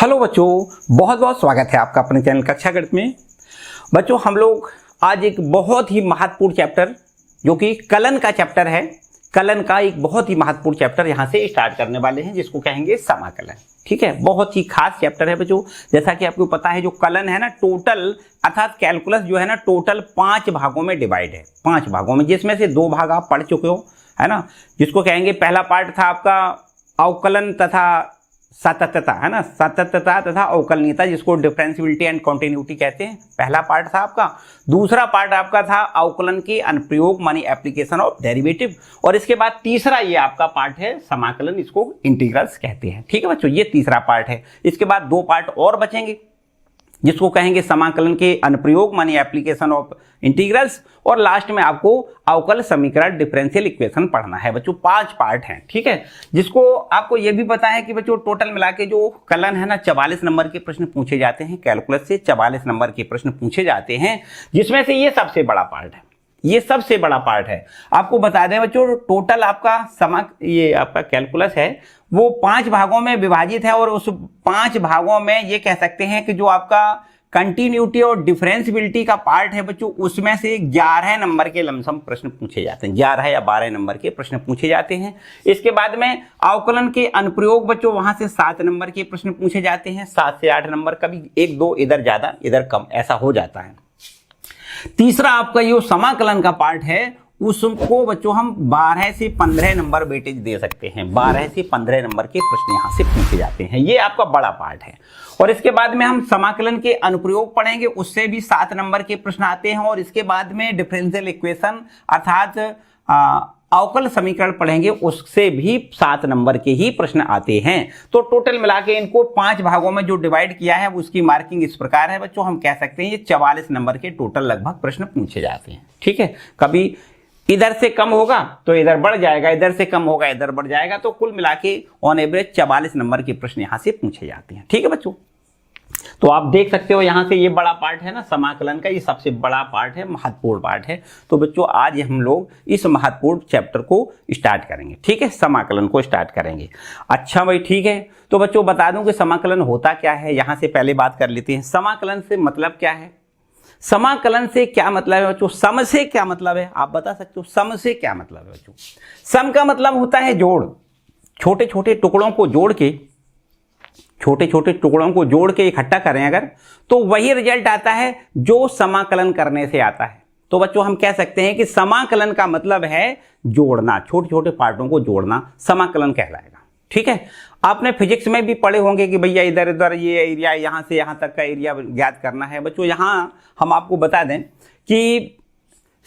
Hello बच्चों, बहुत बहुत स्वागत है आपका अपने चैनल कक्षा गणित में। बच्चों, हम लोग आज एक बहुत ही महत्वपूर्ण चैप्टर जो कि कलन का चैप्टर है, कलन का एक बहुत ही महत्वपूर्ण चैप्टर यहाँ से स्टार्ट करने वाले हैं, जिसको कहेंगे समाकलन। ठीक है, बहुत ही खास चैप्टर है बच्चों। जैसा कि आपको पता है, जो कलन है ना, टोटल अर्थात कैलकुलस जो है ना, टोटल 5 भागों में डिवाइड है, 5 भागों में, जिसमें से 2 भाग आप पढ़ चुके हो, है ना, जिसको कहेंगे पहला पार्ट था आपका अवकलन तथा सातत्यता, है ना, सातत्यता तथा अवकलनीयता, जिसको डिफरेंशियबिलिटी एंड कॉन्टिन्यूटी कहते हैं, पहला पार्ट था आपका। दूसरा पार्ट आपका था अवकलन के अनुप्रयोग मानी एप्लीकेशन ऑफ डेरिवेटिव, और इसके बाद तीसरा ये आपका पार्ट है समाकलन, इसको इंटीग्रल्स कहते हैं। ठीक है बच्चों, ये तीसरा पार्ट है। इसके बाद 2 पार्ट और बचेंगे, जिसको कहेंगे समाकलन के अनुप्रयोग मानी एप्लीकेशन ऑफ इंटीग्रल्स, और लास्ट में आपको अवकल समीकरण डिफरेंशियल इक्वेशन पढ़ना है बच्चों। 5 पार्ट हैं, ठीक है, जिसको आपको ये भी पता है कि बच्चों टोटल मिला के जो कलन है ना, 44 नंबर के प्रश्न पूछे जाते हैं, कैलकुलस से 44 नंबर के प्रश्न पूछे जाते हैं, जिसमें से ये सबसे बड़ा पार्ट है, ये सबसे बड़ा पार्ट है। आपको बता दें बच्चों, टोटल आपका ये आपका कैलकुलस है वो 5 भागों में विभाजित है, और उस 5 भागों में ये कह सकते हैं कि जो आपका कंटिन्यूटी और डिफरेंशियबिलिटी का पार्ट है बच्चों, उसमें से 11 नंबर के लमसम प्रश्न पूछे जाते हैं, 11 या 12 नंबर के प्रश्न पूछे जाते हैं। इसके बाद में अवकलन के अनुप्रयोग बच्चों, वहां से 7 नंबर के प्रश्न पूछे जाते हैं, 7 से 8 नंबर, कभी 1-2 इधर ज्यादा इधर कम, ऐसा हो जाता है। तीसरा आपका ये समाकलन का पार्ट है, उसको बच्चों हम 12 से 15 नंबर वेटेज दे सकते हैं, 12 से 15 नंबर के प्रश्न यहाँ से पूछे जाते हैं, ये आपका बड़ा पार्ट है। और इसके बाद में हम समाकलन के अनुप्रयोग पढ़ेंगे, उससे भी 7 नंबर के प्रश्न आते हैं, और इसके बाद में डिफरेंशियल इक्वेशन अर्थात अवकल समीकरण पढ़ेंगे, उससे भी 7 नंबर के ही प्रश्न आते हैं। तो टोटल मिला के इनको 5 भागों में जो डिवाइड किया है, उसकी मार्किंग इस प्रकार है बच्चों, हम कह सकते हैं ये 44 नंबर के टोटल लगभग प्रश्न पूछे जाते हैं। ठीक है, कभी इधर से कम होगा तो इधर बढ़ जाएगा, इधर से कम होगा इधर बढ़ जाएगा, तो कुल मिला के ऑन एवरेज 44 नंबर के प्रश्न यहाँ से पूछे जाते हैं। ठीक है बच्चों, तो आप देख सकते हो यहाँ से ये बड़ा पार्ट है ना समाकलन का, ये सबसे बड़ा पार्ट है, महत्वपूर्ण पार्ट है। तो बच्चों आज हम लोग इस महत्वपूर्ण चैप्टर को स्टार्ट करेंगे, ठीक है, समाकलन को स्टार्ट करेंगे। अच्छा भाई, ठीक है, तो बच्चों बता दूं कि समाकलन होता क्या है, यहाँ से पहले बात कर लेते हैं। समाकलन से मतलब क्या है, समाकलन से क्या मतलब है बच्चों, सम से क्या मतलब है, आप बता सकते हो सम से क्या मतलब है बच्चों। सम का मतलब होता है जोड़, छोटे छोटे टुकड़ों को जोड़ के, छोटे छोटे टुकड़ों को जोड़ के इकट्ठा करें अगर, तो वही रिजल्ट आता है जो समाकलन करने से आता है। तो बच्चों हम कह सकते हैं कि समाकलन का मतलब है जोड़ना, छोटे छोटे पार्टों को जोड़ना समाकलन कहलाएगा। ठीक है, आपने फिजिक्स में भी पढ़े होंगे कि भैया इधर इधर ये एरिया, यहाँ से यहाँ तक का एरिया ज्ञात करना है। बच्चों यहाँ हम आपको बता दें कि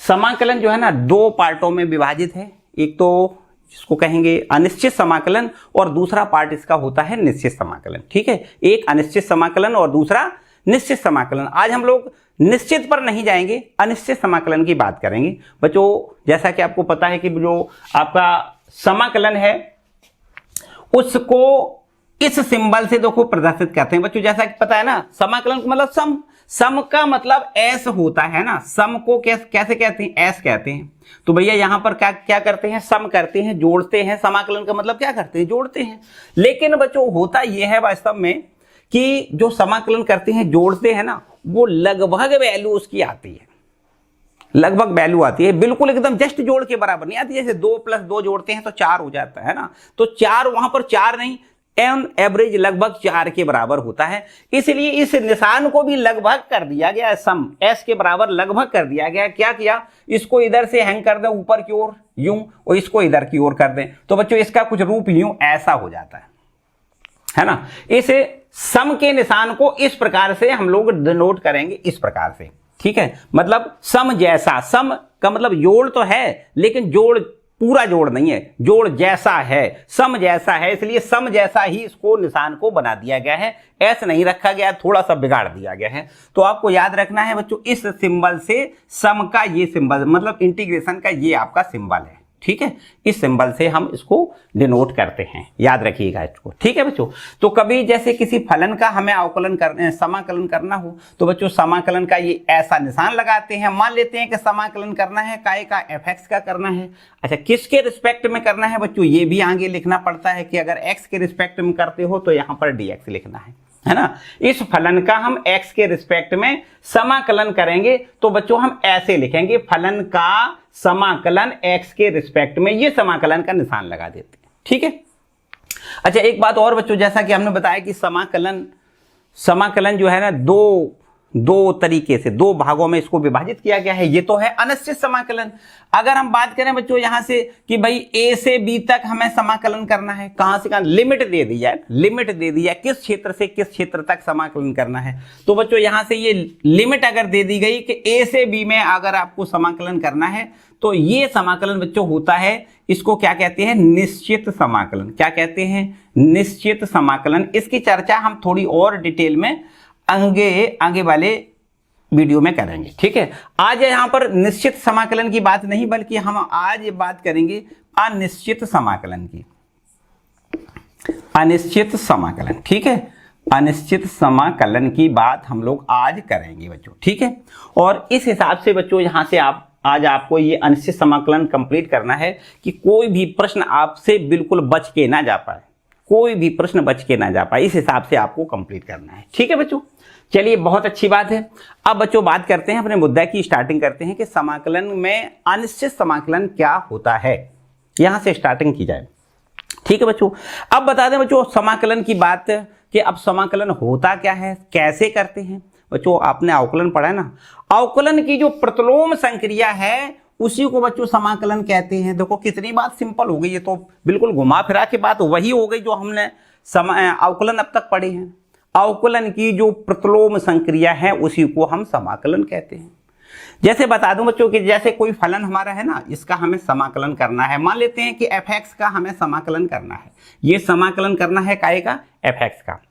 समाकलन जो है ना 2 पार्टों में विभाजित है, एक तो जिसको कहेंगे अनिश्चित समाकलन, और दूसरा पार्ट इसका होता है निश्चित समाकलन। ठीक है, एक अनिश्चित समाकलन और दूसरा निश्चित समाकलन। आज हम लोग निश्चित पर नहीं जाएंगे, अनिश्चित समाकलन की बात करेंगे। बच्चों जैसा कि आपको पता है कि जो आपका समाकलन है उसको इस सिंबल से देखो प्रदर्शित करते हैं बच्चों। जैसा कि पता है ना, समाकलन का मतलब सम, सम का मतलब एस होता है ना, सम को कैसे कहते हैं, एस कहते हैं। तो भैया यहाँ पर क्या करते हैं, सम करते हैं, जोड़ते हैं। समाकलन का मतलब क्या करते हैं, जोड़ते हैं। लेकिन बच्चों होता यह है वास्तव में कि जो समाकलन करते हैं, जोड़ते हैं ना, वो लगभग वैल्यू उसकी आती है, लगभग वैल्यू आती है, बिल्कुल एकदम जस्ट जोड़ के बराबर नहीं आती। जैसे 2 + 2 जोड़ते हैं तो 4 हो जाता है ना, तो 4 वहां पर 4 नहीं, एन एवरेज लगभग 4 के बराबर होता है। इसलिए इस निशान को भी लगभग कर दिया गया, सम एस के बराबर लगभग कर दिया गया। क्या किया, इसको इधर से हैंग कर दें ऊपर की ओर यूं, और इसको इधर की ओर कर दें, तो बच्चों इसका कुछ रूप यूं ऐसा हो जाता है ना। इस सम के निशान को इस प्रकार से हम लोग डिनोट करेंगे, इस प्रकार से। ठीक है, मतलब सम जैसा, सम का मतलब जोड़ तो है लेकिन जोड़ पूरा जोड़ नहीं है, जोड़ जैसा है, सम जैसा है, इसलिए सम जैसा ही इसको निशान को बना दिया गया है, ऐसा नहीं रखा गया, थोड़ा सा बिगाड़ दिया गया है। तो आपको याद रखना है बच्चों, इस सिंबल से सम का ये सिंबल मतलब इंटीग्रेशन का ये आपका सिंबल है। ठीक है, इस सिंबल से हम इसको डिनोट करते हैं, याद रखिएगा इसको। ठीक है बच्चों, तो कभी जैसे किसी फलन का हमें अवकलन करना, समाकलन करना हो, तो बच्चों समाकलन का ये ऐसा निशान लगाते हैं। मान लेते हैं कि समाकलन करना है काय का fx का करना है। अच्छा, किसके रिस्पेक्ट में करना है बच्चों, ये भी आगे लिखना पड़ता है कि अगर x के रिस्पेक्ट में करते हो तो यहाँ पर dx लिखना है। है ना। इस फलन का हम x के रिस्पेक्ट में समाकलन करेंगे तो बच्चों हम ऐसे लिखेंगे, फलन का समाकलन x के रिस्पेक्ट में, ये समाकलन का निशान लगा देते हैं, ठीक है। अच्छा एक बात और बच्चों, जैसा कि हमने बताया कि समाकलन जो है ना दो तरीके से, दो भागों में इसको विभाजित किया गया है। ये तो है अनिश्चित समाकलन। अगर हम बात करें बच्चों यहां से कि भाई a से b तक हमें समाकलन करना है, कहां से कहां, लिमिट दे दी है, लिमिट दे दी है किस क्षेत्र से किस क्षेत्र तक समाकलन करना है। तो बच्चों यहां से ये लिमिट अगर दे दी गई कि a से b में अगर आपको समाकलन करना है तो ये समाकलन बच्चों होता है, इसको क्या कहते हैं, निश्चित समाकलन। क्या कहते हैं, निश्चित समाकलन। इसकी चर्चा हम थोड़ी और डिटेल में आगे वाले वीडियो में करेंगे, ठीक है। आज यहां पर निश्चित समाकलन की बात नहीं, बल्कि हम आज बात करेंगे अनिश्चित समाकलन की, अनिश्चित समाकलन, ठीक है। अनिश्चित समाकलन की बात हम लोग आज करेंगे बच्चों, ठीक है। और इस हिसाब से बच्चों यहां से आज आपको ये अनिश्चित समाकलन कंप्लीट करना है कि कोई भी प्रश्न आपसे बिल्कुल बच के ना जा पाए, कोई भी प्रश्न बच के ना जा पाए, इस हिसाब से आपको कंप्लीट करना है, ठीक है बच्चों। चलिए बहुत अच्छी बात है। अब बच्चों बात करते हैं, अपने मुद्दा की स्टार्टिंग करते हैं कि समाकलन में अनिश्चित समाकलन क्या होता है, यहां से स्टार्टिंग की जाए, ठीक है बच्चों। अब बता दें बच्चों समाकलन की बात कि अब समाकलन होता क्या है, कैसे करते हैं। बच्चों आपने अवकलन पढ़ा है ना, अवकलन की जो प्रतिलोम संक्रिया है उसी को बच्चों समाकलन कहते हैं। देखो कितनी बात सिंपल हो गई, ये तो बिल्कुल घुमा फिरा के बात वही हो गई जो हमने अवकलन अब तक पढ़े हैं। अवकलन की जो प्रतिलोम संक्रिया है उसी को हम समाकलन कहते हैं। जैसे बता दूं बच्चों कि जैसे कोई फलन हमारा है ना, इसका हमें समाकलन करना है। मान लेते हैं कि f(x) का हमें समाकलन करना है, ये समाकलन करना है काहे का, f(x) का।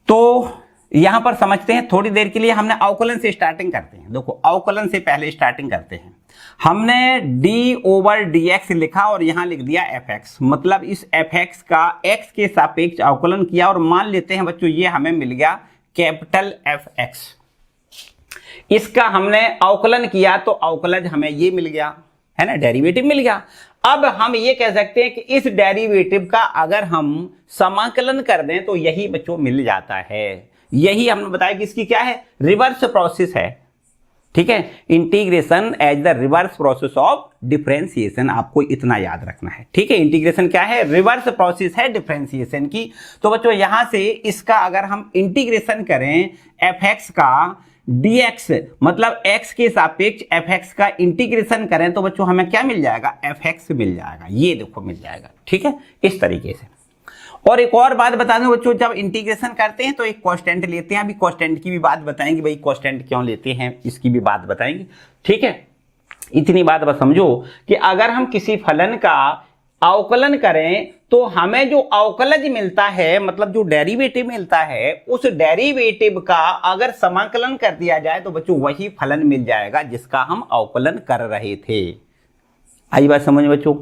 तो यहां पर समझते हैं थोड़ी देर के लिए, हमने अवकलन से स्टार्टिंग करते हैं। देखो अवकलन से पहले स्टार्टिंग करते हैं, हमने d/dx लिखा और यहां लिख दिया f(x), मतलब इस f(x) का x के सापेक्ष अवकलन किया और मान लेते हैं बच्चों ये हमें मिल गया कैपिटल f(x). इसका हमने अवकलन किया तो अवकलज हमें ये मिल गया, है ना, डेरिवेटिव मिल गया। अब हम ये कह सकते हैं कि इस डेरिवेटिव का अगर हम समाकलन कर दें तो यही बच्चों मिल जाता है। यही हमने बताया कि इसकी क्या है, रिवर्स प्रोसेस है, ठीक है। Integration as the reverse process of differentiation, आपको इतना याद रखना है, ठीक है। इंटीग्रेशन क्या है, रिवर्स प्रोसेस है डिफरेंशिएशन की। तो बच्चों यहां से इसका अगर हम इंटीग्रेशन करें f(x) का dx, मतलब x के सापेक्ष f(x) का इंटीग्रेशन करें तो बच्चों हमें क्या मिल जाएगा, f(x) मिल जाएगा, ये देखो मिल जाएगा, ठीक है, इस तरीके से। और एक और बात बता दूं बच्चों, जब इंटीग्रेशन करते हैं तो एक कांस्टेंट लेते हैं। अभी कांस्टेंट की भी बात बताएंगे, भाई कांस्टेंट क्यों लेते हैं इसकी भी बात बताएंगे, ठीक है। इतनी बात बस समझो कि अगर हम किसी फलन का अवकलन करें तो हमें जो अवकलज मिलता है, मतलब जो डेरिवेटिव मिलता है, उस डेरिवेटिव का अगर समाकलन कर दिया जाए तो बच्चों वही फलन मिल जाएगा जिसका हम अवकलन कर रहे थे। आई बात समझ बच्चों।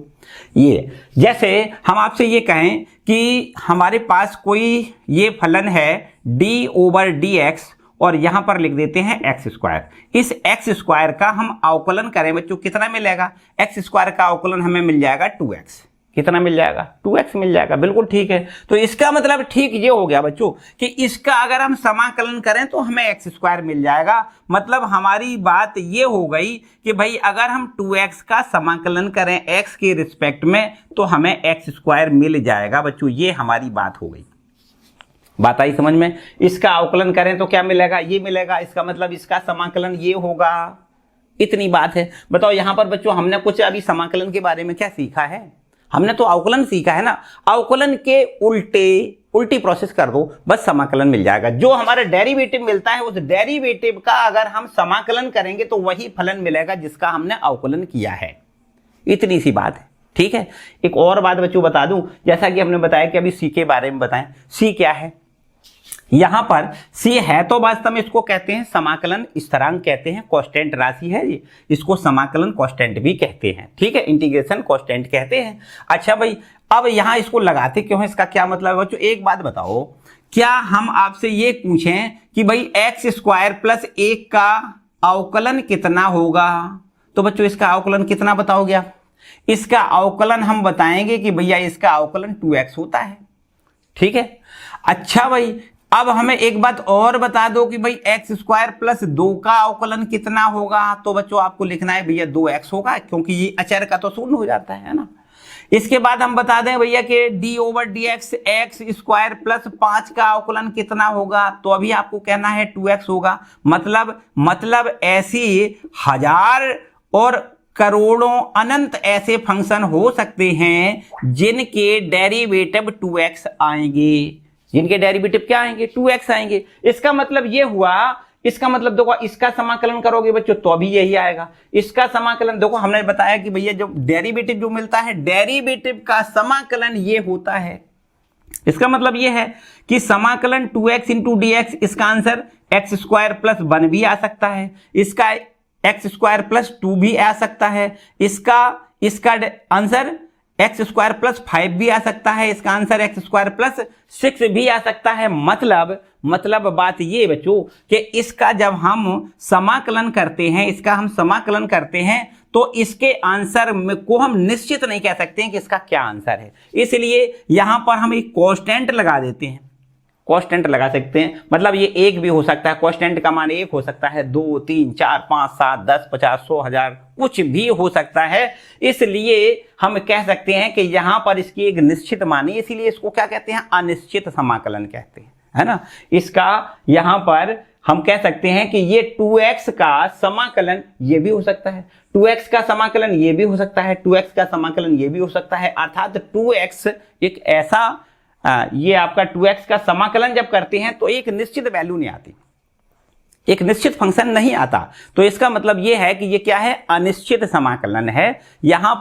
ये जैसे हम आपसे ये कहें कि हमारे पास कोई ये फलन है d/dx और यहां पर लिख देते हैं x²। इस x² का हम अवकलन करें बच्चों, कितना मिलेगा, x² का अवकलन हमें मिल जाएगा 2x। कितना मिल जाएगा, 2x मिल जाएगा, बिल्कुल ठीक है। तो इसका मतलब ठीक ये हो गया बच्चों कि इसका अगर हम समाकलन करें तो हमें x² मिल जाएगा। मतलब हमारी बात ये हो गई कि भाई अगर हम 2x का समाकलन करें x के रिस्पेक्ट में तो हमें x² मिल जाएगा बच्चों, ये हमारी बात हो गई। बात आई समझ में। इसका अवकलन करें तो क्या मिलेगा, ये मिलेगा, इसका मतलब इसका समाकलन ये होगा। इतनी बात है। बताओ यहां पर बच्चों हमने कुछ अभी समाकलन के बारे में क्या सीखा है, हमने तो अवकलन सीखा है ना। अवकलन के उल्टी प्रोसेस कर दो, बस समाकलन मिल जाएगा। जो हमारा डेरिवेटिव मिलता है उस डेरिवेटिव का अगर हम समाकलन करेंगे तो वही फलन मिलेगा जिसका हमने अवकलन किया है। इतनी सी बात है, ठीक है। एक और बात बच्चों बता दूं, जैसा कि हमने बताया कि अभी सी के बारे में बताएं। सी क्या है, यहां पर सी है तो वास्तव में इसको कहते हैं समाकलन स्थिरांक कहते हैं, कांस्टेंट राशि है ये, इसको समाकलन कांस्टेंट भी कहते हैं, ठीक है। इंटीग्रेशन कांस्टेंट कहते हैं। अच्छा भाई अब यहां इसको लगाते क्यों है, इसका क्या मतलब है बच्चों। एक बात बताओ, क्या हम आपसे ये पूछें कि भाई x² + 1 का अवकलन कितना होगा, तो बच्चों इसका अवकलन कितना बताओगे आप। इसका अवकलन हम बताएंगे कि भैया इसका अवकलन 2x होता है, ठीक है। अच्छा भाई अब हमें एक बात और बता दो कि भाई एक्स स्क्वायर प्लस 2 का अवकलन कितना होगा। तो बच्चों आपको लिखना है भैया 2x होगा, क्योंकि ये अचर का तो शून्य हो जाता है ना। इसके बाद हम बता दें भैया कि d over D X x square plus 5 का अवकलन कितना होगा। तो अभी आपको कहना है 2x होगा। मतलब ऐसी हजार और करोड़ों अनंत ऐसे फंक्शन हो सकते हैं जिनके डेरिवेटिव 2x आएंगे। जिनके डेरिवेटिव क्या आएंगे? 2x आएंगे। इसका मतलब ये हुआ, इसका मतलब देखो इसका समाकलन करोगे बच्चों तो अभी यही आएगा। इसका समाकलन देखो, हमने बताया कि भैया जो डेरिवेटिव जो मिलता है, डेरिवेटिव का समाकलन ये होता है। इसका मतलब ये है कि समाकलन 2x इंटू डी एक्स, इसका आंसर एक्स स्क्वायर प्लस 1 भी आ सकता है, इसका एक्स स्क्वायर प्लस 2 भी आ सकता है, इसका आंसर एक्स स्क्वायर प्लस 5 भी आ सकता है, इसका आंसर एक्स स्क्वायर प्लस 6 भी आ सकता है। मतलब बात ये बच्चों कि इसका जब हम समाकलन करते हैं, इसका हम समाकलन करते हैं तो इसके आंसर में को हम निश्चित नहीं कह सकते हैं कि इसका क्या आंसर है। इसलिए यहां पर हम एक कांस्टेंट लगा देते हैं, कांस्टेंट लगा सकते हैं। मतलब ये 1 भी हो सकता है, कांस्टेंट का मान 1 हो सकता है, 2 3 4 5 7 10 50 100 1000 कुछ भी हो सकता है। इसलिए हम कह सकते हैं कि यहां पर इसकी एक निश्चित मान है, इसीलिए इसको क्या कहते हैं? अनिश्चित समाकलन कहते हैं, है ना। इसका यहां पर हम कह सकते हैं कि ये 2x का समाकलन ये भी हो सकता है, 2x का समाकलन ये भी हो सकता है, 2x का समाकलन ये भी हो सकता है। अर्थात 2x एक ऐसा ये आपका 2x का समाकलन जब करते हैं तो एक निश्चित वैल्यू नहीं आती, एक निश्चित फंक्शन नहीं आता। तो इसका मतलब ये है कि ये क्या है? अनिश्चित समाकलन है। यहां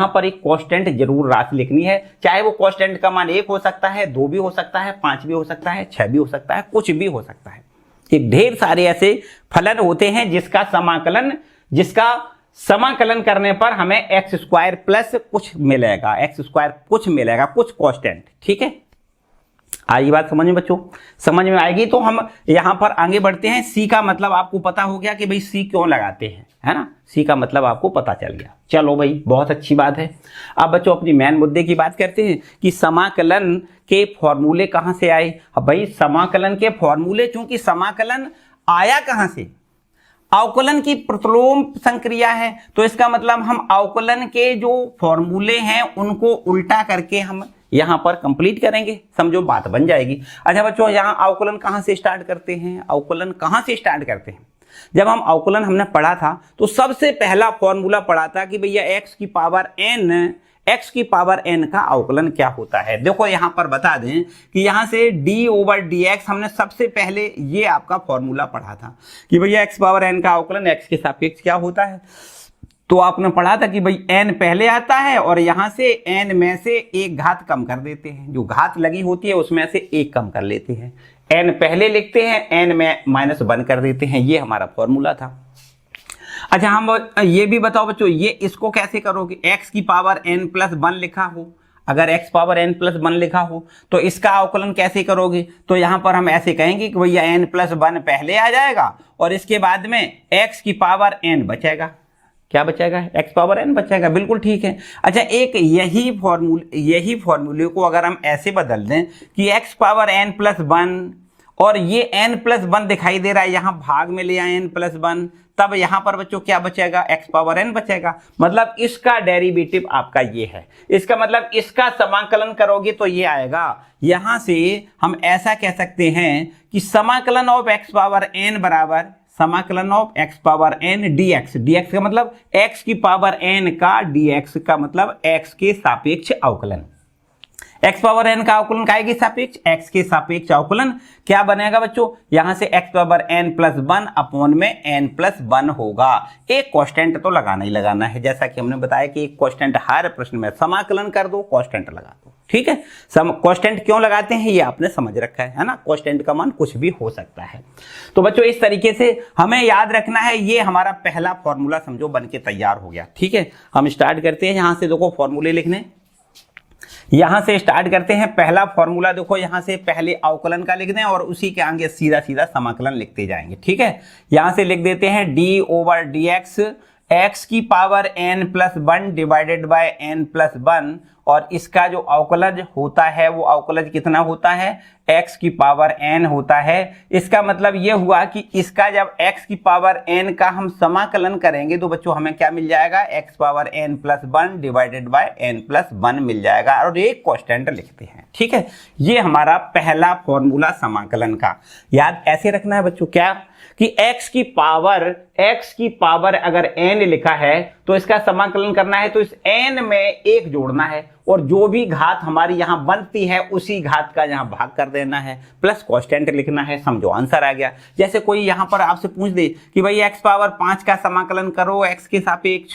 पर एक कांस्टेंट जरूर राशि लिखनी है, चाहे वो कांस्टेंट का मान 1 हो सकता है, 2 भी हो सकता है, 5 भी हो सकता है, 6 भी हो सकता है, कुछ भी हो सकता है। एक ढेर सारे ऐसे फलन होते हैं जिसका समाकलन करने पर हमें एक्स स्क्वायर प्लस कुछ मिलेगा, एक्स स्क्वायर कुछ मिलेगा, कुछ कांस्टेंट। ठीक है, आई बात समझ में बच्चों? समझ में आएगी तो हम यहां पर आगे बढ़ते हैं। सी का मतलब आपको पता हो गया कि भाई सी क्यों लगाते हैं, है ना। सी का मतलब आपको पता चल गया। चलो भाई, बहुत अच्छी बात है। अब बच्चों अपनी मेन मुद्दे की बात करते हैं कि समाकलन के फॉर्मूले कहां से आए। अब भाई समाकलन के फॉर्मूले, चूंकि समाकलन आया कहां से? अवकलन की प्रतिलोम संक्रिया है, तो इसका मतलब हम अवकलन के जो फॉर्मूले हैं उनको उल्टा करके हम यहां पर कंप्लीट करेंगे। समझो बात बन जाएगी। अच्छा बच्चों, यहां अवकलन कहां से स्टार्ट करते हैं? अवकलन कहां से स्टार्ट करते हैं? जब हम अवकलन हमने पढ़ा था तो सबसे पहला फॉर्मूला पढ़ा था कि भैया एक्स की पावर n का अवकलन क्या होता है। देखो यहां पर बता दें कि यहां से d ओवर डी एक्स हमने सबसे पहले ये आपका फॉर्मूला पढ़ा था कि भैया x पावर n का अवकलन x के सापेक्ष क्या होता है। तो आपने पढ़ा था कि भाई n पहले आता है और यहां से n में से एक घात कम कर देते हैं, जो घात लगी होती है उसमें से एक कम कर लेते हैं। n पहले लिखते हैं, n में -1 कर देते हैं। ये हमारा फॉर्मूला था। अच्छा हम ये भी बताओ बच्चों, ये इसको कैसे करोगे? x की पावर n प्लस 1 लिखा हो, अगर x पावर n प्लस 1 लिखा हो तो इसका अवकलन कैसे करोगे? तो यहां पर हम ऐसे कहेंगे कि भैया n प्लस 1 पहले आ जाएगा और इसके बाद में x की पावर n बचेगा। क्या बचेगा? x पावर n बचेगा। बिल्कुल ठीक है। अच्छा, एक यही फॉर्मूले को अगर हम ऐसे बदल दें कि x पावर n प्लस 1 और ये n प्लस 1 दिखाई दे रहा है, यहां भाग में ले आए n प्लस 1, तब यहां पर बच्चों क्या बचेगा? x पावर n बचेगा। मतलब इसका डेरिवेटिव आपका ये है। इसका मतलब इसका समाकलन करोगे तो ये आएगा। यहां से हम ऐसा कह सकते हैं कि समाकलन ऑफ x पावर n बराबर समाकलन of x power n dx। dx का मतलब x की पावर n का dx का मतलब x के सापेक्ष अवकलन। x पावर n का अवकलन काय के सापेक्ष? x के सापेक्ष अवकलन क्या बनेगा बच्चों? यहां से x power n plus 1 upon में n प्लस 1 होगा। एक कांस्टेंट तो लगाना ही लगाना है, जैसा कि हमने बताया कि एक कांस्टेंट हर प्रश्न में समाकलन कर दो, कांस्टेंट लगा दो। ठीक है, कांस्टेंट क्यों लगाते हैं ये आपने समझ रखा है ना। कांस्टेंट का मान कुछ भी हो सकता है। तो बच्चों इस तरीके से हमें याद रखना है। ये हमारा पहला फॉर्मूला समझो बन के तैयार हो गया। ठीक है, हम स्टार्ट करते हैं यहां से। देखो फॉर्मूले लिखने, यहां से स्टार्ट करते हैं। पहला फॉर्मूला देखो, यहां से पहले अवकलन का लिख दें और उसी के आगे सीधा सीधा समाकलन लिखते जाएंगे। ठीक है, यहां से लिख देते हैं d over D X, X की power n plus 1 divided by n plus 1 और इसका जो अवकलज होता है वो अवकलज कितना होता है, x की पावर n होता है। इसका मतलब ये हुआ कि इसका जब x की पावर n का हम समाकलन करेंगे तो बच्चों हमें क्या मिल जाएगा, x power n plus 1 divided by n plus 1 मिल जाएगा और एक कांस्टेंट लिखते हैं। ठीक है, ये हमारा पहला फॉर्मूला समाकलन का। याद ऐसे रखना है बच्चों क्या कि x की पावर अगर n लिखा है तो इसका समाकलन करना है तो इस n में एक जोड़ना है और जो भी घात हमारी यहां बनती है उसी घात का यहां भाग कर देना है, प्लस कांस्टेंट लिखना है। समझो आंसर आ गया। जैसे कोई यहां पर आपसे पूछ दे कि भाई x पावर 5 का समाकलन करो x के सापेक्ष,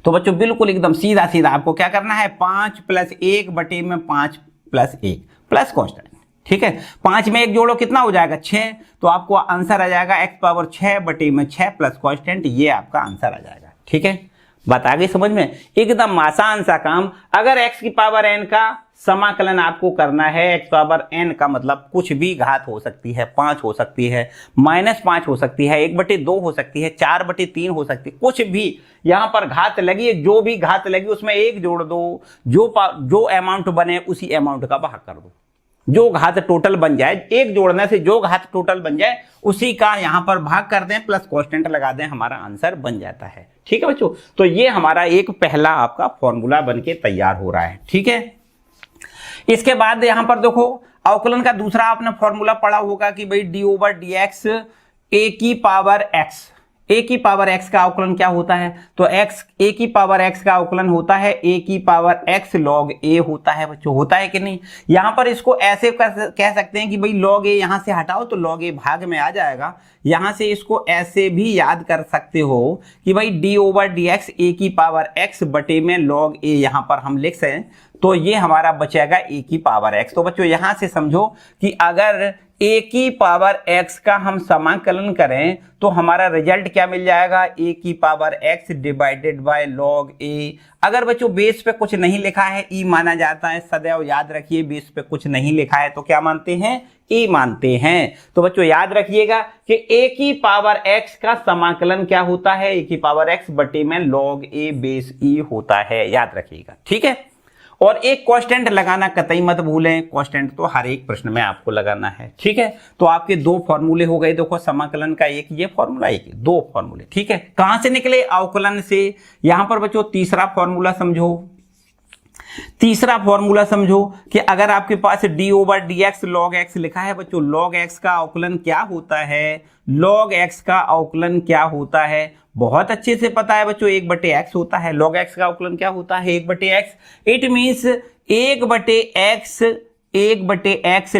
तो बच्चों बिल्कुल एकदम सीधा सीधा आपको क्या करना है, 5 प्लस 1 बटे में 5 प्लस 1 प्लस कांस्टेंट। ठीक है, 5 में 1 जोड़ो कितना हो जाएगा, 6, तो आपको आंसर आ जाएगा x पावर 6 बटे में 6 प्लस कांस्टेंट, ये आपका आंसर आ जाएगा। ठीक है, बात आ गई समझ में, एकदम आसान सा काम। अगर x की पावर n का समाकलन आपको करना है, x पावर n का मतलब कुछ भी घात हो सकती है, 5 हो सकती है, -5 हो सकती है, 1/2 हो सकती है, 4/3 हो सकती है, कुछ भी यहां पर घात लगी है, जो भी घात लगी उसमें 1 जोड़ दो, जो अमाउंट बने उसी अमाउंट का भाग कर दो। जो घात टोटल बन जाए, एक जोड़ने से जो घात टोटल बन जाए उसी का यहां पर भाग कर दें, प्लस कांस्टेंट लगा दें, हमारा आंसर बन जाता है। ठीक है बच्चों, तो ये हमारा एक पहला आपका फॉर्मूला बनके तैयार हो रहा है। ठीक है, इसके बाद यहां पर देखो अवकलन का दूसरा आपने फॉर्मूला पढ़ा होगा कि भाई d/dx a की पावर x, a की पावर x का अवकलन क्या होता है, तो a की पावर x का अवकलन होता है a की पावर x log a होता है बच्चों, होता है कि नहीं। यहां पर इसको ऐसे कह सकते हैं कि भाई log a यहां से हटाओ तो log a भाग में आ जाएगा। यहां से इसको ऐसे भी याद कर सकते हो कि भाई d/dx a की पावर x बटे में log a यहां पर हम लिख सकें तो ये हमारा बचेगा a की पावर x। तो बच्चों यहां से समझो कि अगर a की पावर x का हम समाकलन करें तो हमारा रिजल्ट क्या मिल जाएगा, a की power x divided by log a। अगर बच्चों बेस पे कुछ नहीं लिखा है e माना जाता है, सदैव याद रखिए, बेस पे कुछ नहीं लिखा है तो क्या मानते हैं, e मानते हैं। तो बच्चों याद रखिएगा कि a की पावर x का समाकलन क्या होता है, a की पावर x बटे में log a बेस e होता है, याद रखिएगा। ठीक है, और एक कांस्टेंट लगाना कतई मत भूलें, कांस्टेंट तो हर एक प्रश्न में आपको लगाना है। ठीक है, तो आपके 2 फॉर्मूले हो गए, देखो समाकलन का एक ये फॉर्मूला, एक 2 फॉर्मूले। ठीक है, कहां से निकले, अवकलन से। यहां पर बच्चों तीसरा फॉर्मूला समझो, तीसरा फॉर्मूला समझो कि अगर आपके पास d/dx log x लिखा है बच्चों, log x का अवकलन क्या होता है, log x का अवकलन क्या होता है, बहुत अच्छे से पता है बच्चों, 1/x होता है। log x का अवकलन क्या होता है, 1/x। It means 1/x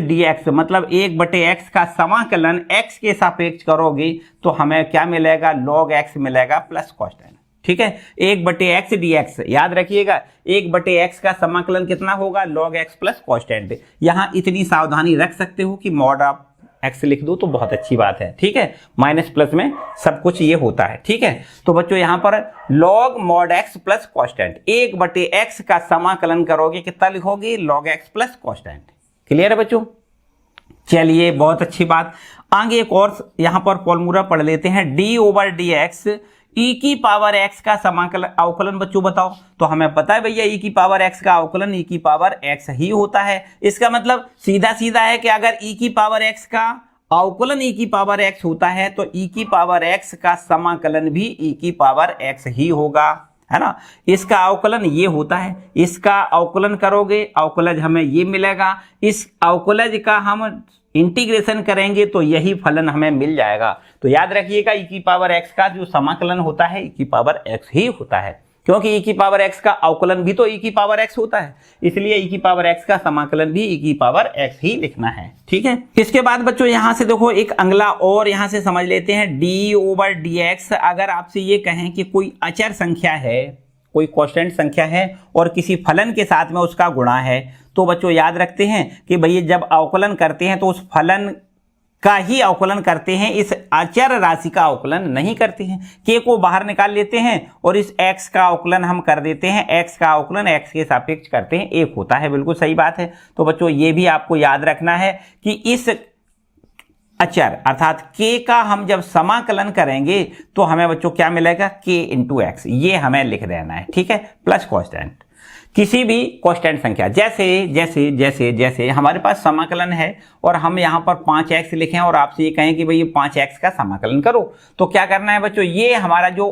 dx, मतलब 1/x का समाकलन x के सापेक्ष करोगे तो हमें क्या मिलेगा, log x मिलेगा प्लस कांस्टेंट। ठीक है, 1/x dx, याद रखिएगा 1/x का समाकलन कितना होगा, log x प्लस कांस्टेंट। यहां इतनी सावधानी रख सकते हो कि मॉड ऑफ x लिख दो तो बहुत अच्छी बात है। ठीक है, माइनस प्लस में सब कुछ ये होता है। ठीक है, तो बच्चों यहां पर log mod x plus constant, 1/x का समाकलन करोगे कितना लिखोगे, log x plus constant. Clear है बच्चों, चलिए बहुत अच्छी बात। आगे एक और यहां पर फॉर्मूला पढ़ लेते हैं, d/dx e की पावर x का समाकलन अवकलन बच्चों बताओ, तो हमें पता है भैया e की पावर x का अवकलन e की पावर x ही होता है। इसका मतलब सीधा सीधा है कि अगर e की पावर x का अवकलन e की पावर x होता है तो e की पावर x का समाकलन भी e की पावर x ही होगा, है ना। इसका अवकलन ये होता है, इसका अवकलन करोगे अवकलज हमें ये मिलेगा, इस अवकलज का हम इंटीग्रेशन करेंगे तो यही फलन हमें मिल जाएगा। तो याद रखिएगा e की पावर x का जो समाकलन होता है e की पावर x ही होता है, क्योंकि e की पावर x का अवकलन भी तो e की पावर x होता है, इसलिए e की पावर x का समाकलन भी e की पावर x ही लिखना है। ठीक है, इसके बाद बच्चों यहां से देखो एक अगला और यहां से समझ लेते हैं, d/dx। अगर आपसे ये कहें कि कोई अचर संख्या है, कोई कांस्टेंट संख्या है और किसी फलन के साथ में उसका गुणा है, तो बच्चों याद रखते हैं कि भैया जब अवकलन करते हैं तो उस फलन का ही अवकलन करते हैं, इस अचर राशि का अवकलन नहीं करते हैं। k को बाहर निकाल लेते हैं और इस x का अवकलन हम कर देते हैं, x का अवकलन x के सापेक्ष करते हैं, 1 होता है, बिल्कुल सही बात है। तो बच्चों ये भी आपको याद रखना है कि इस अचर अर्थात k का हम जब समाकलन करेंगे तो हमें बच्चों क्या मिलेगा, k × x, ये हमें लिख देना है। ठीक है, प्लस कांस्टेंट। किसी भी कांस्टेंट संख्या, जैसे जैसे जैसे जैसे हमारे पास समाकलन है और हम यहाँ पर 5x लिखें और आपसे ये कहें कि भाई ये 5x का समाकलन करो, तो क्या करना है बच्चों, ये हमारा जो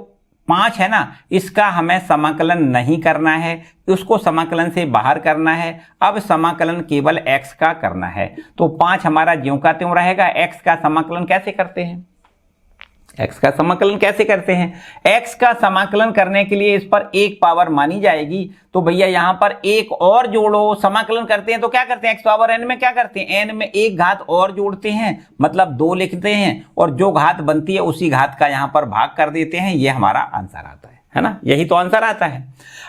5 है ना, इसका हमें समाकलन नहीं करना है, उसको समाकलन से बाहर करना है। अब समाकलन केवल x का करना है, तो 5 हमारा ज्यों का त्यों रहेगा। x का समाकलन कैसे करते हैं, x का समाकलन कैसे करते हैं, x का समाकलन करने के लिए इस पर एक पावर मानी जाएगी, तो भैया यहां पर एक और जोड़ो। समाकलन करते हैं तो क्या करते हैं, x पावर n में क्या करते हैं, n में एक घात और जोड़ते हैं, मतलब 2 लिखते हैं, और जो घात बनती है उसी घात का यहां पर भाग कर देते हैं। ये हमारा आंसर आता है ना, यही तो आंसर आता है।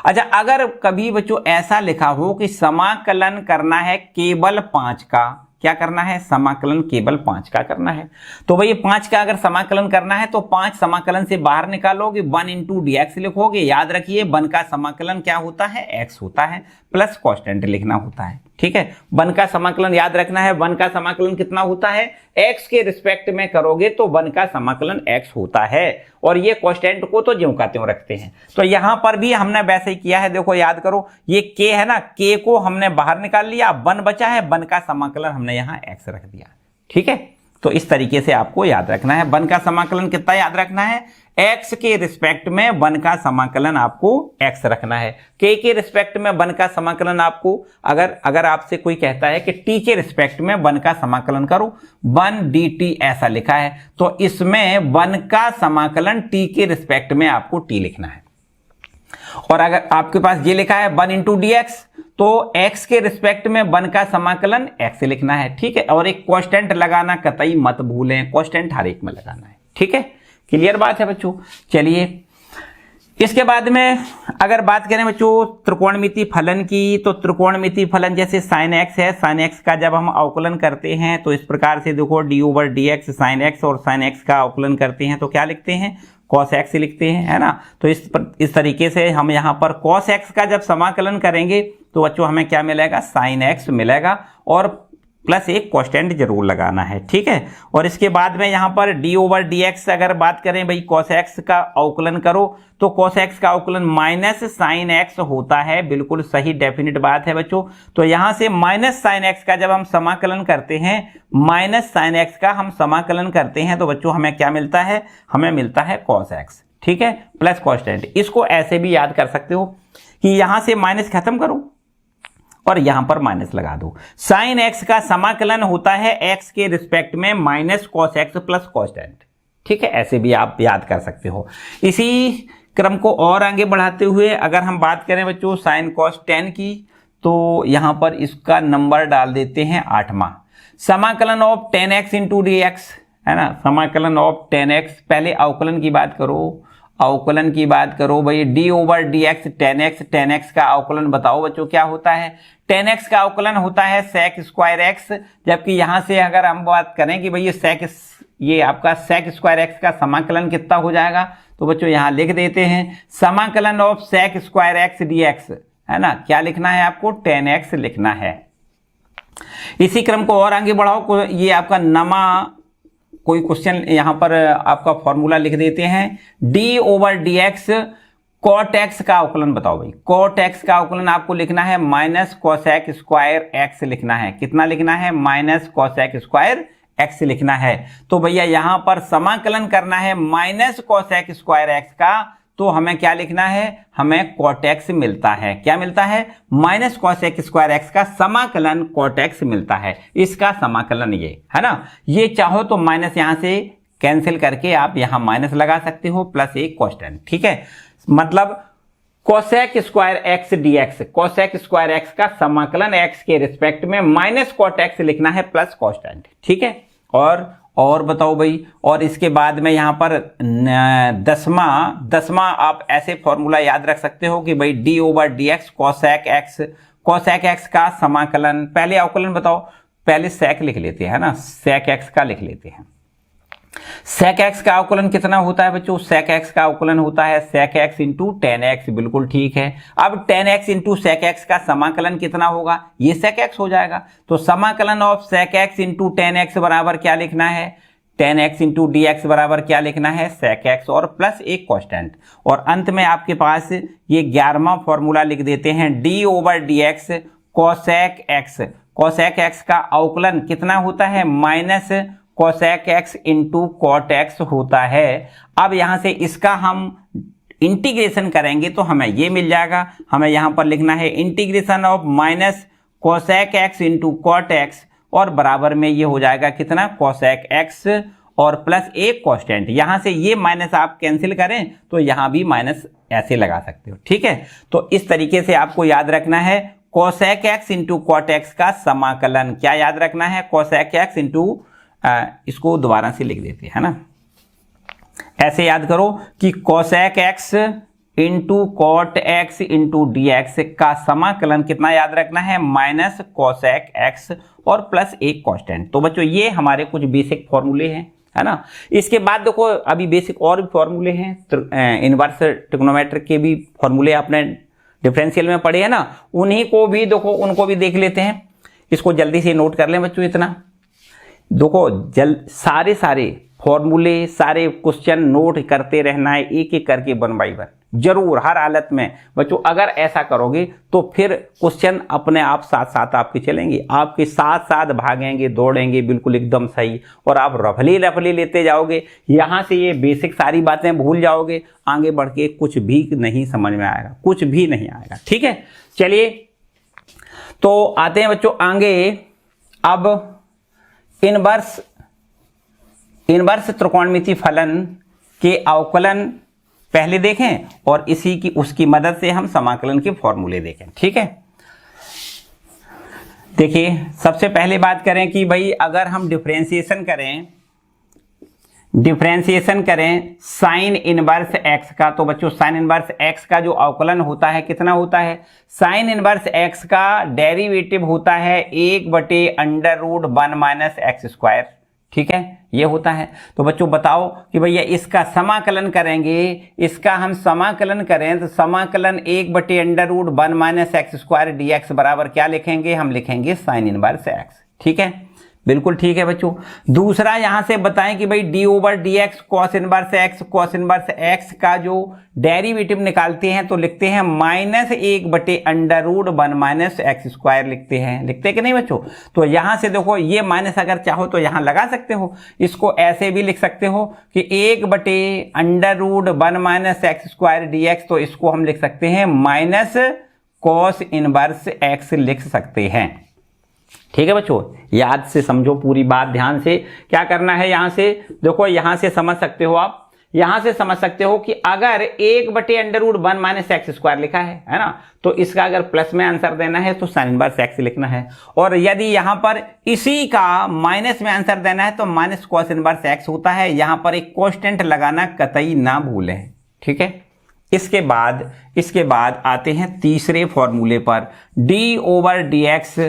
अच्छा, अगर कभी बच्चों ऐसा लिखा हो कि समाकलन करना है केवल 5 का, क्या करना है, समाकलन केवल 5 का करना है, तो भाई 5 का अगर समाकलन करना है तो 5 समाकलन से बाहर निकालोगे, 1 इंटू dx लिखोगे। याद रखिए 1 का समाकलन क्या होता है, x होता है, प्लस कांस्टेंट लिखना होता है। ठीक है, 1 का समाकलन याद रखना है, 1 का समाकलन कितना होता है, x के रिस्पेक्ट में करोगे तो 1 का समाकलन x होता है, और ये कांस्टेंट को तो ज्यों का त्यों रखते हैं। तो यहां पर भी हमने वैसे ही किया है, देखो याद करो, ये k है ना, k को हमने बाहर निकाल लिया, 1 बचा है, 1 का समाकलन हमने यहाँ x रख दिया। ठीक है, तो इस तरीके से आपको याद रखना है। 1 का समाकलन कितना याद रखना है, x के रिस्पेक्ट में 1 का समाकलन आपको x रखना है। k के रिस्पेक्ट में 1 का समाकलन आपको, अगर आपसे कोई कहता है कि t के रिस्पेक्ट में 1 का समाकलन करो, 1 dt ऐसा लिखा है, तो इसमें 1 का समाकलन t के रिस्पेक्ट में आपको t लिखना है। और अगर आपके पास ये लिखा है 1 इंटू dx, तो x के रिस्पेक्ट में 1 का समाकलन x लिखना है। ठीक है, और एक कांस्टेंट लगाना कतई मत भूलें, कांस्टेंट हर एक में लगाना है। ठीक है, क्लियर बात है बच्चों। चलिए, इसके बाद में अगर बात करें बच्चों त्रिकोणमिति फलन की, तो त्रिकोणमिति फलन जैसे sin x है, sin x का जब हम अवकलन करते हैं तो इस प्रकार से देखो d/dx sin x, और sin x का अवकलन करते हैं तो क्या लिखते हैं, cos x लिखते हैं, है ना। तो इस तरीके से हम यहाँ पर cos x का जब समाकलन करेंगे तो बच्चों हमें क्या मिलेगा, sin x मिलेगा, और प्लस एक कांस्टेंट जरूर लगाना है। ठीक है, और इसके बाद में यहाँ पर d/dx अगर बात करें भाई cos x का अवकलन करो, तो cos x का अवकलन माइनस sin x होता है। बिल्कुल सही डेफिनेट बात है बच्चों। तो यहाँ से माइनस sin x का जब हम समाकलन करते हैं, माइनस sin x का हम समाकलन करते हैं, तो बच्चों हमें क्या मिलता है, हमें मिलता है cos x। ठीक है, प्लस कांस्टेंट। इसको ऐसे भी याद कर सकते हो कि यहाँ से माइनस खत्म करो और यहां पर माइनस लगा दो। sin x का समाकलन होता है x के रिस्पेक्ट में minus cos x plus constant. ठीक है, ऐसे भी आप याद कर सकते हो। इसी क्रम को और आगे बढ़ाते हुए अगर हम बात करें बच्चों sin cos tan की, तो यहां पर इसका नंबर डाल देते हैं 8वां। समाकलन of tan x into dx, है ना, समाकलन ऑफ tan x, पहले अवकलन की बात करो, अवकलन की बात करो भाई, d/dx tan x का अवकलन बताओ बच्चों क्या होता है। tan x का अवकलन होता है sec स्क्वायर x, जबकि यहां से अगर हम बात करें कि भाई ये आपका sec स्क्वायर x का समाकलन कितना हो जाएगा, तो बच्चों यहां लिख देते हैं समाकलन of sec square x dx, है ना। क्या लिखना है आपको, tan x लिखना है। इसी क्रम को और आगे बढ़ाओ, ये आपका नमा कोई क्वेश्चन यहाँ पर आपका फॉर्मूला लिख देते हैं, d/dx cot x का अवकलन बताओ भाई। cot x का अवकलन आपको लिखना है माइनस cosec स्क्वायर x लिखना है। कितना लिखना है, माइनस cosec स्क्वायर x लिखना है। तो भैया यहाँ पर समाकलन करना है माइनस cosec स्क्वायर x का, तो हमें क्या लिखना है, हमें cot x मिलता है। क्या मिलता है, माइनस cosec स्क्वायर x का समाकलन cot x मिलता है। इसका समाकलन ये है ना, ये चाहो तो माइनस यहां से कैंसिल करके आप यहां माइनस लगा सकते हो, प्लस एक कांस्टेंट। ठीक है, मतलब cosec square x dx, cosec square x का समाकलन x के रिस्पेक्ट में माइनस cot x लिखना है, प्लस कांस्टेंट। ठीक है, और बताओ भाई, और इसके बाद में यहाँ पर 10वां आप ऐसे फॉर्मूला याद रख सकते हो कि भाई d/dx cosec x का समाकलन, पहले अवकलन बताओ, पहले sec लिख लेते हैं ना, sec x का लिख लेते हैं। sec x का अवकलन कितना होता है बच्चों, sec x का अवकलन होता है sec x into tan x, बिल्कुल ठीक है। अब tan x into sec x का समाकलन कितना होगा, ये sec x हो जाएगा। तो समाकलन of sec x into tan x बराबर क्या लिखना है, ten x into d x बराबर क्या लिखना है, सेक एक्स और प्लस एक कॉन्स्टेंट। और अंत में आपके पास ये 11वां फॉर्मूला लिख देते हैं, d over D x cosec x. Cosec x का अवकलन कितना होता है, minus cosec x into cot x होता है। अब यहां से इसका हम इंटीग्रेशन करेंगे तो हमें ये मिल जाएगा। हमें यहां पर लिखना है integration of minus cosec x into cot x और बराबर में ये हो जाएगा कितना, कोसेक एक्स और प्लस एक कांस्टेंट। यहां से ये माइनस आप कैंसिल करें तो यहां भी माइनस ऐसे लगा सकते हो, ठीक है। तो इस तरीके से आपको याद रखना है cosec x into cot x का समाकलन। क्या याद रखना है, कोसेक एक्स इंटू, इसको दोबारा से लिख देते हैं ना, ऐसे याद करो कि cosec x into cot x into d x का समाकलन कितना याद रखना है, माइनस कोसेक एक्स और प्लस एक कांस्टेंट। तो बच्चों ये हमारे कुछ बेसिक फॉर्मूले हैं, है ना। इसके बाद देखो अभी बेसिक और भी फॉर्मूले हैं, इनवर्स ट्रिग्नोमेट्री के भी फॉर्मूले आपने डिफरेंशियल में पढ़े हैं ना, उन्हीं को भी देखो, उनको भी देख लेते हैं। इसको जल्दी से नोट कर लें बच्चों, इतना देखो सारे फॉर्मूले, सारे क्वेश्चन नोट करते रहना है, एक एक करके 1 बाय 1 जरूर, हर हालत में बच्चों। अगर ऐसा करोगे तो फिर क्वेश्चन अपने आप साथ साथ आपके चलेंगे, आपके साथ साथ भागेंगे, दौड़ेंगे बिल्कुल एकदम सही, और आप रफली लेते जाओगे। यहाँ से ये बेसिक सारी बातें भूल जाओगे, आगे बढ़ के कुछ भी नहीं समझ में आएगा, कुछ भी नहीं आएगा, ठीक है। चलिए तो आते हैं बच्चों आगे। अब इनवर्स त्रिकोणमिति फलन के अवकलन पहले देखें और उसकी मदद से हम समाकलन के फॉर्मूले देखें, ठीक है। देखिए सबसे पहले बात करें कि भाई अगर हम डिफरेंशिएशन करें साइन इनवर्स एक्स का, तो बच्चों साइन इनवर्स एक्स का जो अवकलन होता है कितना होता है, साइन इनवर्स एक्स का डेरिवेटिव होता है 1/√1 माइनस एक्स स्क्वायर, ठीक है, ये होता है। तो बच्चों बताओ कि भैया इसका समाकलन करेंगे, इसका हम समाकलन करें तो समाकलन 1/√1 minus x square D x बराबर क्या लिखेंगे, हम लिखेंगे साइन इनवर्स एक्स, ठीक है, बिल्कुल ठीक है बच्चों। दूसरा यहां से बताएं कि भाई D over D x cos inverse x का जो डेरिवेटिव निकालते हैं तो लिखते हैं -1/√1 माइनस एक्स स्क्वायर लिखते हैं कि नहीं बच्चों। तो यहां से देखो ये माइनस अगर चाहो तो यहां लगा सकते हो, इसको ऐसे भी लिख सकते हो कि 1/√1 minus x square D x, तो इसको हम लिख सकते हैं माइनस कॉस इनवर्स एक्स लिख सकते हैं, ठीक है बच्चों। याद से समझो पूरी बात ध्यान से, क्या करना है यहां से देखो, यहां से समझ सकते हो आप, यहां से समझ सकते हो कि अगर 1/√1 माइनस एक्स स्क्वायर लिखा है ना, तो इसका अगर प्लस में आंसर देना है तो साइन इनवर्स एक्स लिखना है, और यदि यहां पर इसी का माइनस में आंसर देना है तो माइनस कॉस इनवर्स एक्स होता है। यहां पर एक कांस्टेंट लगाना कतई ना भूलें, ठीक है। इसके बाद आते हैं तीसरे फॉर्मूले पर, D over D x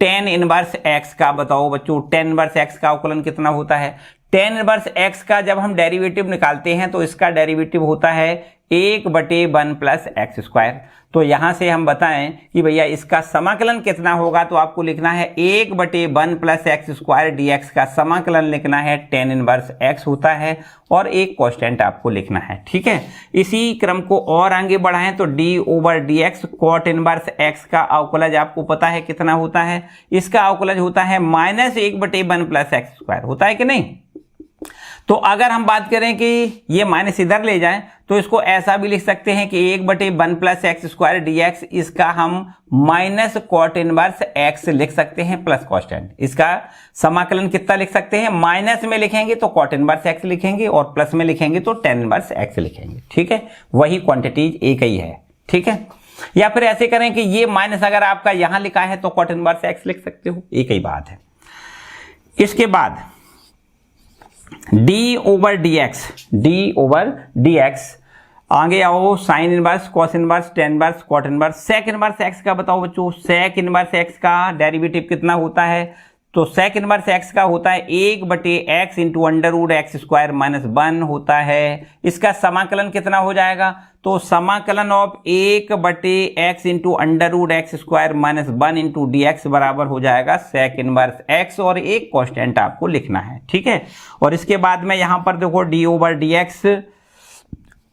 tan inverse x का। बताओ बच्चों टेन इनवर्स एक्स का अवकलन कितना होता है, टेन इनवर्स एक्स का जब हम डेरिवेटिव निकालते हैं तो इसका डेरिवेटिव होता है 1/1 प्लस एक्स स्क्वायर। तो यहां से हम बताएं कि भैया इसका समाकलन कितना होगा, तो आपको लिखना है 1/1 plus x square D x का समाकलन लिखना है टेन इनवर्स एक्स होता है, और एक कांस्टेंट आपको लिखना है, ठीक है। इसी क्रम को और आगे बढ़ाएं तो d over D x cot inverse x का अवकलज आपको पता है कितना होता है, इसका अवकलज होता है -1/1 प्लस एक्स स्क्वायर, होता है कि नहीं। तो अगर हम बात करें कि ये माइनस इधर ले जाएं तो इसको ऐसा भी लिख सकते हैं कि 1/1 plus x square D x, इसका हम माइनस कॉट इनवर्स एक्स लिख सकते हैं प्लस कांस्टेंट। इसका समाकलन कितना लिख सकते हैं, माइनस में लिखेंगे तो कॉट इनवर्स एक्स लिखेंगे और प्लस में लिखेंगे तो टेन इनवर्स एक्स लिखेंगे, ठीक है, वही क्वांटिटीज एक ही है, ठीक है। या फिर ऐसे करें कि ये माइनस अगर आपका यहां लिखा है तो कॉट इनवर्स एक्स लिख सकते हो, एक ही बात है। इसके बाद डी ओवर डी एक्स आगे आओ, sine inverse cos inverse tan inverse cot inverse sec inverse x का बताओ बच्चों, सेक इनवर्स एक्स का डेरिवेटिव कितना होता है, तो सेक इनवर्स एक्स का होता है 1/x into under root x square minus 1 होता है। इसका समाकलन कितना हो जाएगा, तो समाकलन of 1/x into under root x square minus 1 into d x बराबर हो जाएगा सेक इनवर्स एक्स, और एक कॉन्स्टेंट आपको लिखना है, ठीक है। और इसके बाद में यहां पर देखो d/dx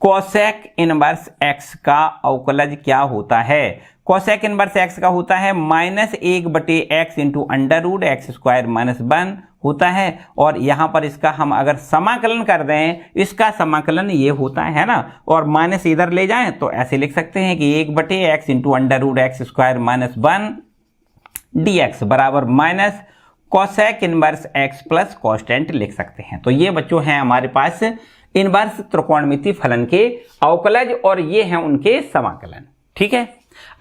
कोसेक इनवर्स एक्स का अवकलज क्या होता है, कोसेक इनवर्स एक्स का होता है -1/x into under root x square minus 1 होता है। और यहां पर इसका हम अगर समाकलन कर दें, इसका समाकलन ये होता है ना, और माइनस इधर ले जाएं तो ऐसे लिख सकते हैं कि 1/x into under root x square minus 1 dx बराबर minus cosec inverse x plus constant लिख सकते हैं। तो ये बच्चों हैं हमारे पास इनवर्स त्रिकोणमितीय फलन के अवकलज, और ये हैं उनके समाकलन, ठीक है।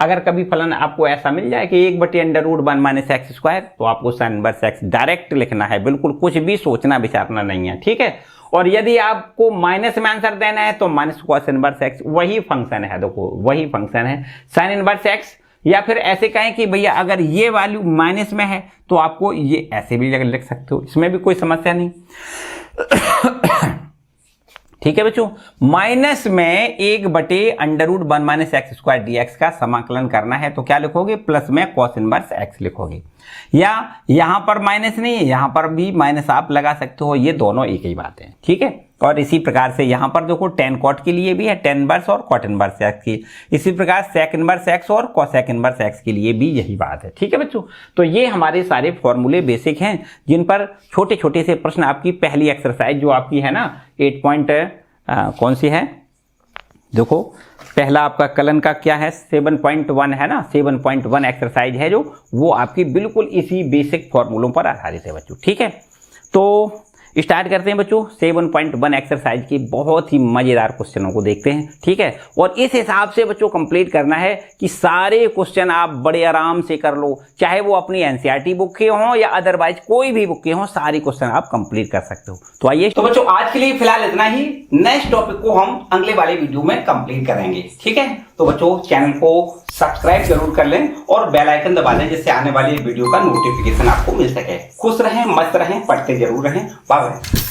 अगर कभी फलन आपको ऐसा मिल जाए कि 1/√1 माइनस एक्स स्क्वायर, तो आपको साइन इनवर्स एक्स डायरेक्ट लिखना है, बिल्कुल कुछ भी सोचना विचारना नहीं है, ठीक है। और यदि आपको माइनस में आंसर देना है तो माइनस कॉस इनवर्स एक्स वही फंक्शन है, देखो वही फंक्शन है साइन इनवर्स एक्स। या फिर ऐसे कहें कि भैया अगर ये वैल्यू माइनस में है तो आपको ये ऐसे भी लिख सकते हो, इसमें भी कोई समस्या नहीं, ठीक है बच्चों। माइनस में 1/√1 माइनस एक्स स्क्वायर dx का समाकलन करना है तो क्या लिखोगे, प्लस में कॉस इनवर्स एक्स लिखोगे। या यहां पर माइनस नहीं है, यहां पर भी माइनस आप लगा सकते हो, ये दोनों एक ही बात है, ठीक है। और इसी प्रकार से यहां पर देखो टेन कॉट के लिए भी है, टेन इनवर्स और कॉट इनवर्स एक्स की, इसी प्रकार सेक इनवर्स एक्स और कोसेक इनवर्स एक्स के लिए भी यही बात है, ठीक है बच्चों। तो ये हमारे सारे फॉर्मूले बेसिक हैं, जिन पर छोटे छोटे से प्रश्न आपकी पहली एक्सरसाइज जो आपकी है ना कौन सी है, देखो पहला आपका कलन का क्या है 7.1 है ना, 7.1 एक्सरसाइज है जो, वो आपकी बिल्कुल इसी बेसिक फॉर्मूलों पर आधारित है बच्चों, ठीक है। तो स्टार्ट करते हैं बच्चों 7.1 एक्सरसाइज की बहुत ही मजेदार क्वेश्चनों को देखते हैं, ठीक है। और इस हिसाब से बच्चों कंप्लीट करना है कि सारे क्वेश्चन आप बड़े आराम से कर लो, चाहे वो अपनी एनसीईआरटी बुक के हों या अदरवाइज कोई भी बुक के हों, सारी क्वेश्चन आप कंप्लीट कर सकते हो। तो आइए, तो बच्चों आज के लिए फिलहाल इतना ही, नेक्स्ट टॉपिक को हम अगले वाले वीडियो में कंप्लीट करेंगे, ठीक है। तो बच्चों चैनल को सब्सक्राइब जरूर कर लें और बेल आइकन दबा दें, जिससे आने वाली वीडियो का नोटिफिकेशन आपको मिल सके। खुश रहें, मस्त रहें, पढ़ते जरूर रहें। Bye bye.